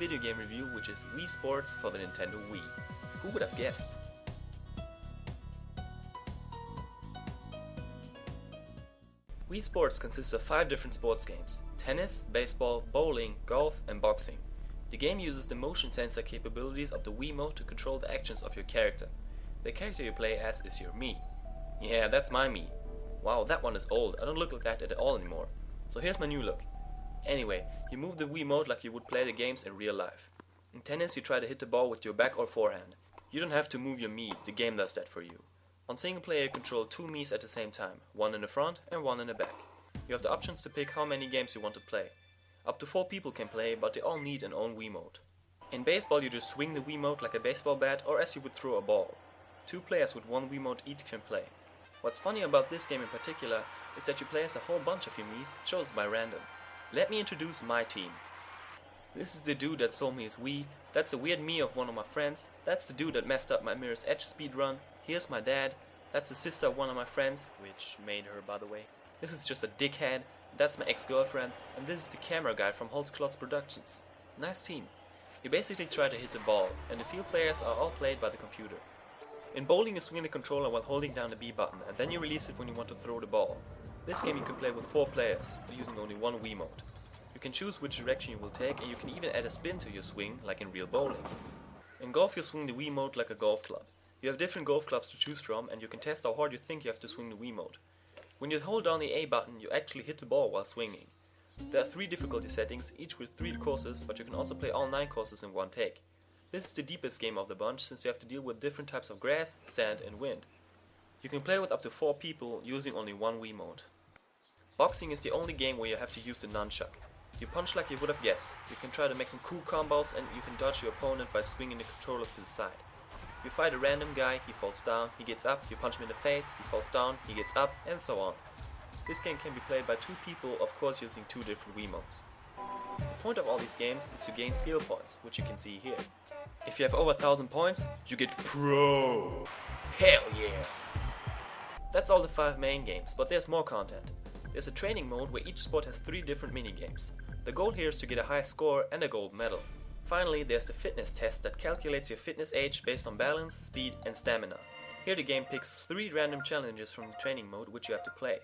video game review, which is Wii Sports for the Nintendo Wii. Who would have guessed? Wii Sports consists of 5 different sports games: tennis, baseball, bowling, golf, and boxing. The game uses the motion sensor capabilities of the Wiimote to control the actions of your character. The character you play as is your Mii. Yeah, that's my Mii. Wow, that one is old. I don't look like that at all anymore. So here's my new look. Anyway, you move the Wiimote like you would play the games in real life. In tennis, you try to hit the ball with your back or forehand. You don't have to move your Mii, the game does that for you. On single player, you control 2 Miis at the same time, one in the front and one in the back. You have the options to pick how many games you want to play. Up to 4 people can play, but they all need an own Wiimote. In baseball, you just swing the Wiimote like a baseball bat or as you would throw a ball. 2 players with 1 Wiimote each can play. What's funny about this game in particular is that you play as a whole bunch of your Miis chosen by random. Let me introduce my team. This is the dude that sold me his Wii, that's a weird Mii of one of my friends, that's the dude that messed up my Mirror's Edge speedrun, here's my dad, that's the sister of one of my friends, which made her by the way. This is just a dickhead, that's my ex-girlfriend, and this is the camera guy from Holtzklotz Productions. Nice team. You basically try to hit the ball, and the field players are all played by the computer. In bowling, you swing the controller while holding down the B button, and then you release it when you want to throw the ball. This game you can play with 4 players, using only 1 Wiimote. You can choose which direction you will take, and you can even add a spin to your swing, like in real bowling. In golf, you swing the Wiimote like a golf club. You have different golf clubs to choose from, and you can test how hard you think you have to swing the Wiimote. When you hold down the A button, you actually hit the ball while swinging. There are 3 difficulty settings, each with 3 courses, but you can also play all 9 courses in one take. This is the deepest game of the bunch, since you have to deal with different types of grass, sand and wind. You can play with up to 4 people using only 1 Wiimote. Boxing is the only game where you have to use the nunchuck. You punch like you would have guessed. You can try to make some cool combos and you can dodge your opponent by swinging the controllers to the side. You fight a random guy, he falls down, he gets up, you punch him in the face, he falls down, he gets up, and so on. This game can be played by 2 people, of course using 2 different Wiimotes. The point of all these games is to gain skill points, which you can see here. If you have over 1000 points, you get Pro! Hell yeah! That's all the 5 main games, but there's more content. There's a training mode where each sport has 3 different minigames. The goal here is to get a high score and a gold medal. Finally, there's the fitness test that calculates your fitness age based on balance, speed and stamina. Here the game picks 3 random challenges from the training mode which you have to play.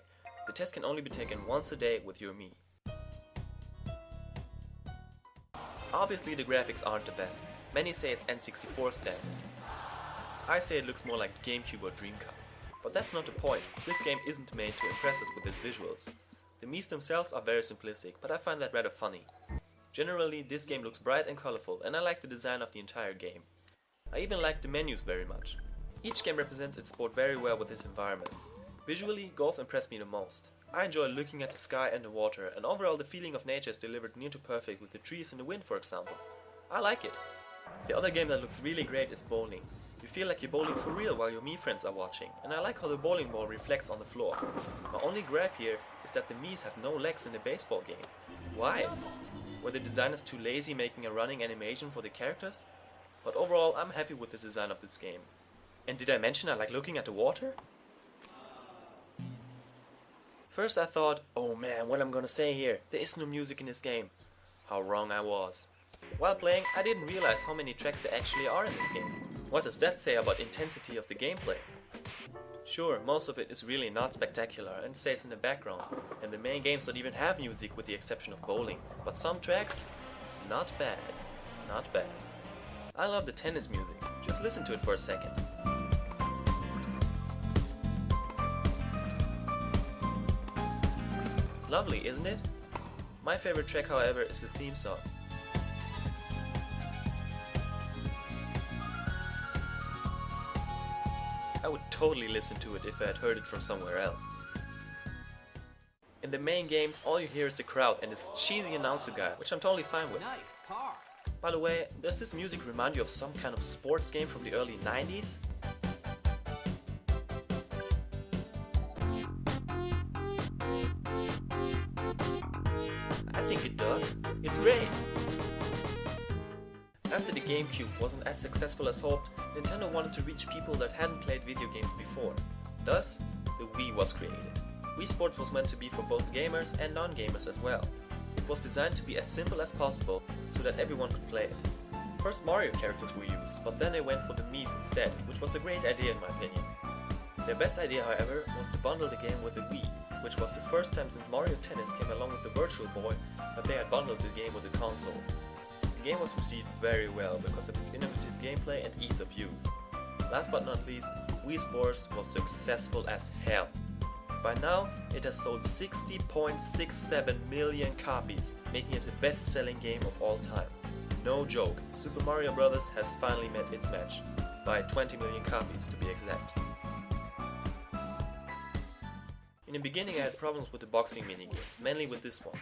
The test can only be taken once a day with your Mii. Obviously the graphics aren't the best. Many say it's N64 standard. I say it looks more like GameCube or Dreamcast. But that's not the point. This game isn't made to impress us with its visuals. The Miis themselves are very simplistic, but I find that rather funny. Generally, this game looks bright and colorful, and I like the design of the entire game. I even like the menus very much. Each game represents its sport very well with its environments. Visually, golf impressed me the most. I enjoy looking at the sky and the water, and overall the feeling of nature is delivered near to perfect with the trees and the wind, for example. I like it. The other game that looks really great is bowling. You feel like you're bowling for real while your Mii friends are watching, and I like how the bowling ball reflects on the floor. My only gripe here is that the Miis have no legs in the baseball game. Why? Were the designers too lazy making a running animation for the characters? But overall, I'm happy with the design of this game. And did I mention I like looking at the water? First I thought, oh man, what I'm gonna say here, there is no music in this game. How wrong I was. While playing, I didn't realize how many tracks there actually are in this game. What does that say about intensity of the gameplay? Sure, most of it is really not spectacular and stays in the background, and the main games don't even have music with the exception of bowling, but some tracks, not bad, not bad. I love the tennis music, just listen to it for a second. Lovely, isn't it? My favorite track, however, is the theme song. I would totally listen to it if I had heard it from somewhere else. In the main games, all you hear is the crowd and this cheesy announcer guy, which I'm totally fine with. Nice par. By the way, does this music remind you of some kind of sports game from the early 90s? I think it does. It's great! After the GameCube wasn't as successful as hoped, Nintendo wanted to reach people that hadn't played video games before. Thus, the Wii was created. Wii Sports was meant to be for both gamers and non-gamers as well. It was designed to be as simple as possible so that everyone could play it. First Mario characters were used, but then they went for the Mii's instead, which was a great idea in my opinion. Their best idea, however, was to bundle the game with the Wii, which was the first time since Mario Tennis came along with the Virtual Boy that they had bundled the game with the console. The game was received very well because of its innovative gameplay and ease of use. Last but not least, Wii Sports was successful as hell. By now, it has sold 60.67 million copies, making it the best-selling game of all time. No joke, Super Mario Bros. Has finally met its match, by 20 million copies to be exact. In the beginning I had problems with the boxing minigames, mainly with this one.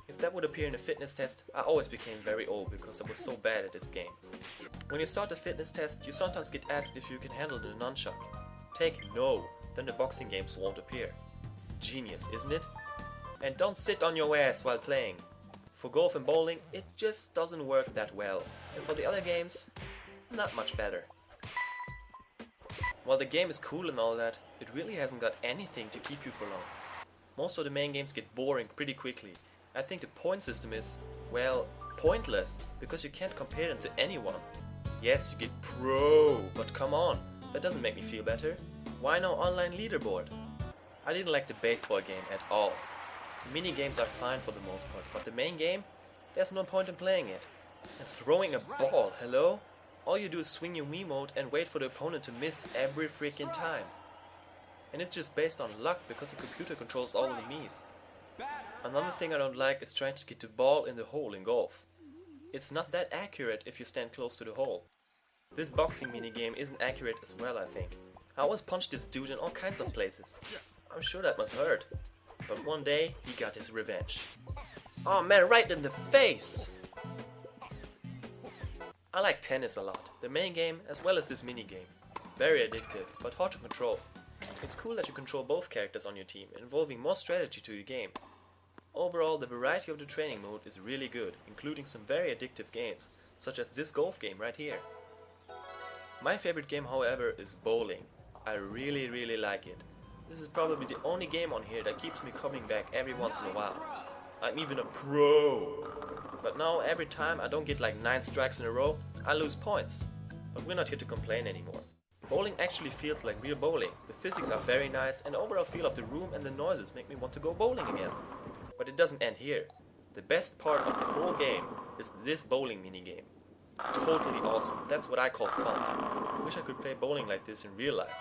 If that would appear in a fitness test, I always became very old because I was so bad at this game. When you start a fitness test, you sometimes get asked if you can handle the nunchuck. Take no, then the boxing games won't appear. Genius, isn't it? And don't sit on your ass while playing. For golf and bowling, it just doesn't work that well. And for the other games, not much better. While the game is cool and all that, it really hasn't got anything to keep you for long. Most of the main games get boring pretty quickly. I think the point system is, well, pointless, because you can't compare them to anyone. Yes, you get pro, but come on, that doesn't make me feel better. Why no online leaderboard? I didn't like the baseball game at all. The mini games are fine for the most part, but the main game? There's no point in playing it. And throwing a ball, hello? All you do is swing your Wiimote and wait for the opponent to miss every freaking time. And it's just based on luck because the computer controls all the Mii's. Another thing I don't like is trying to get the ball in the hole in golf. It's not that accurate if you stand close to the hole. This boxing minigame isn't accurate as well, I think. I always punched this dude in all kinds of places. I'm sure that must hurt. But one day, he got his revenge. Oh man, right in the face! I like tennis a lot, the main game as well as this minigame. Very addictive, but hard to control. It's cool that you control both characters on your team, involving more strategy to the game. Overall, the variety of the training mode is really good, including some very addictive games, such as this golf game right here. My favorite game, however, is bowling. I really like it. This is probably the only game on here that keeps me coming back every once in a while. I'm even a pro! But now every time I don't get like 9 strikes in a row, I lose points. But we're not here to complain anymore. Bowling actually feels like real bowling. The physics are very nice and the overall feel of the room and the noises make me want to go bowling again. But it doesn't end here. The best part of the whole game is this bowling minigame. Totally awesome. That's what I call fun. I wish I could play bowling like this in real life.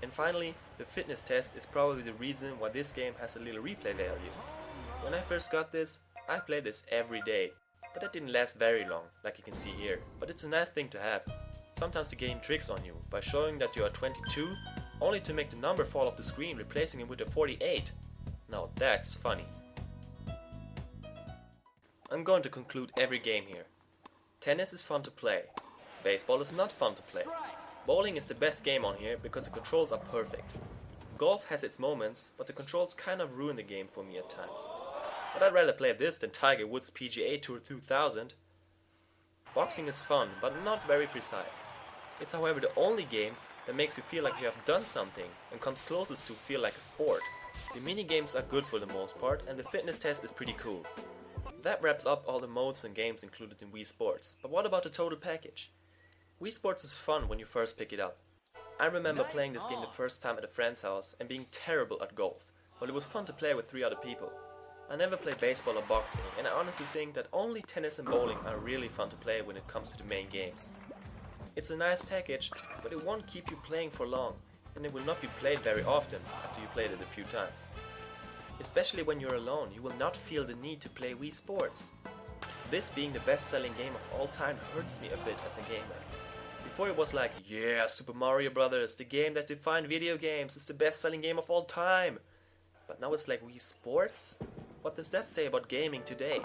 And finally, the fitness test is probably the reason why this game has a little replay value. When I first got this, I played this every day, but that didn't last very long, like you can see here, but it's a nice thing to have. Sometimes the game tricks on you by showing that you are 22, only to make the number fall off the screen, replacing it with a 48. Now that's funny. I'm going to conclude every game here. Tennis is fun to play. Baseball is not fun to play. Bowling is the best game on here because the controls are perfect. Golf has its moments, but the controls kind of ruin the game for me at times. But I'd rather play this than Tiger Woods' PGA Tour 2000. Boxing is fun, but not very precise. It's however the only game that makes you feel like you have done something and comes closest to feel like a sport. The mini-games are good for the most part and the fitness test is pretty cool. That wraps up all the modes and games included in Wii Sports, but what about the total package? Wii Sports is fun when you first pick it up. I remember playing this game the first time at a friend's house and being terrible at golf, but it was fun to play with 3 other people. I never played baseball or boxing, and I honestly think that only tennis and bowling are really fun to play when it comes to the main games. It's a nice package, but it won't keep you playing for long, and it will not be played very often after you played it a few times. Especially when you're alone, you will not feel the need to play Wii Sports. This being the best-selling game of all time hurts me a bit as a gamer. Before it was like, yeah, Super Mario Bros., the game that defined video games, is the best-selling game of all time. But now it's like Wii Sports? What does that say about gaming today?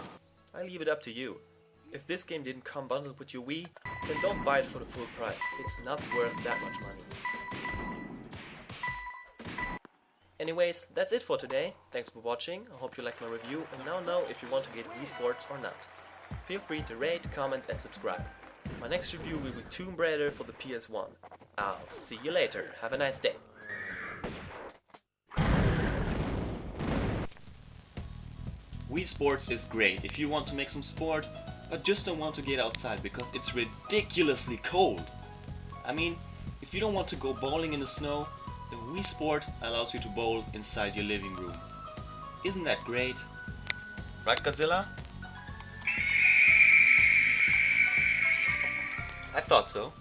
I leave it up to you. If this game didn't come bundled with your Wii, then don't buy it for the full price. It's not worth that much money. Anyways, that's it for today. Thanks for watching. I hope you liked my review and now know if you want to get Wii Sports or not. Feel free to rate, comment and subscribe. My next review will be Tomb Raider for the PS1. I'll see you later. Have a nice day. Wii Sports is great if you want to make some sport, but just don't want to get outside because it's ridiculously cold. I mean, if you don't want to go bowling in the snow, the Wii Sport allows you to bowl inside your living room. Isn't that great? Right, Godzilla? I thought so.